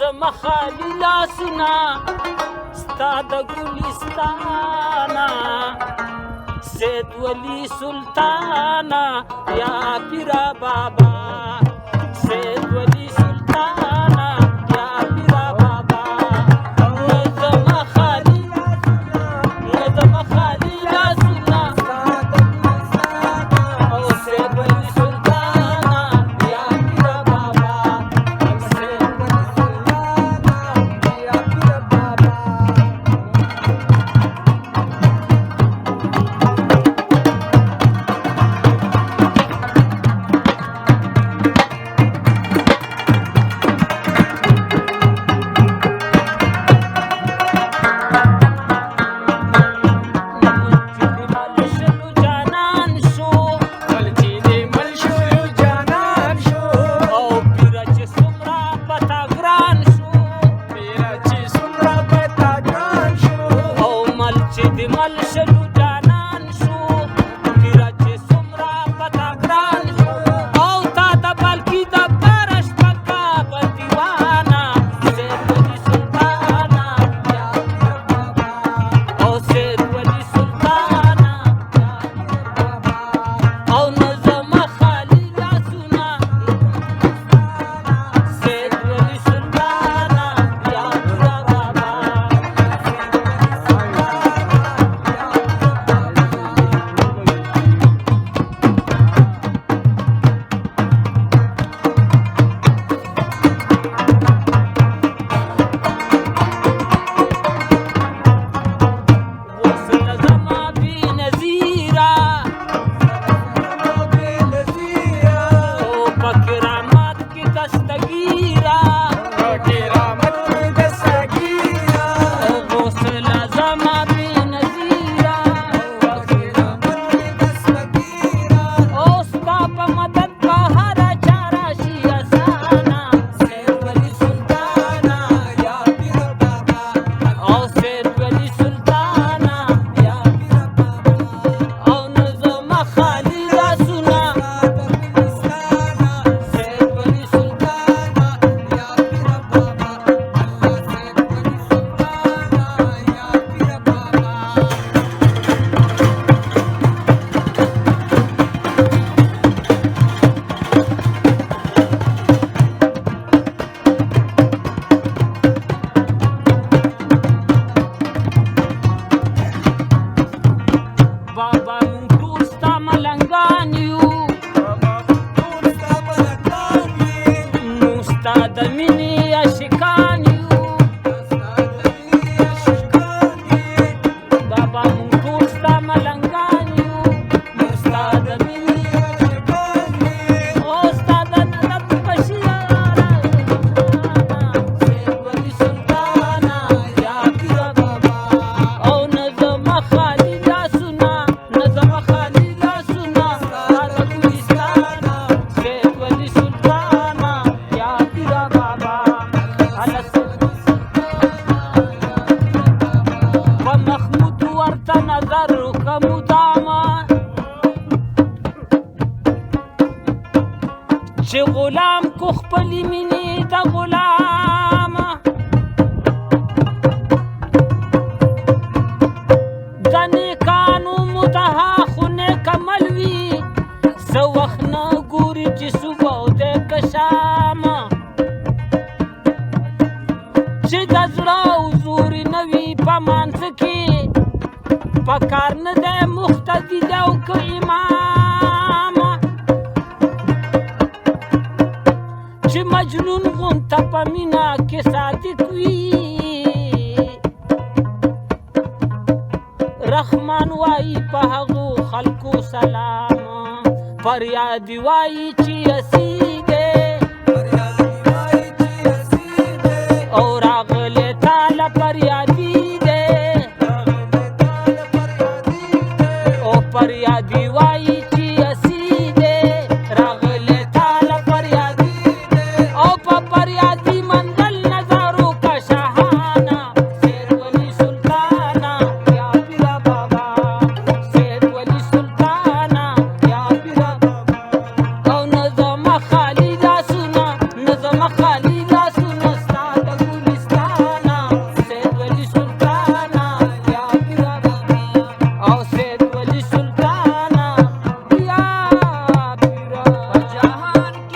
زما خالي لاسونه ستا د ګلستانه سید ولی سلطانه یا پیرا بابا سید ولی سلطانه یا پیرا بابا زما خالي لاسونه او سید ولی سلطانه یا پیرا بابا سید ولی سلطانه یا پیرا بابا چې غلام کو خپلې مینې د غلام د نیکانو متها خو نیک عمل وي څه وخت نه ګوري چې صبح او د کشام چې د زړه حضور نه وي په منځ کې په کار نه دی مقتدي دی او که امام چې مجنون غونته په مینه کې صادق وي رحمان وایي په هغو خلکو سلام فریاد وایي چې اسیر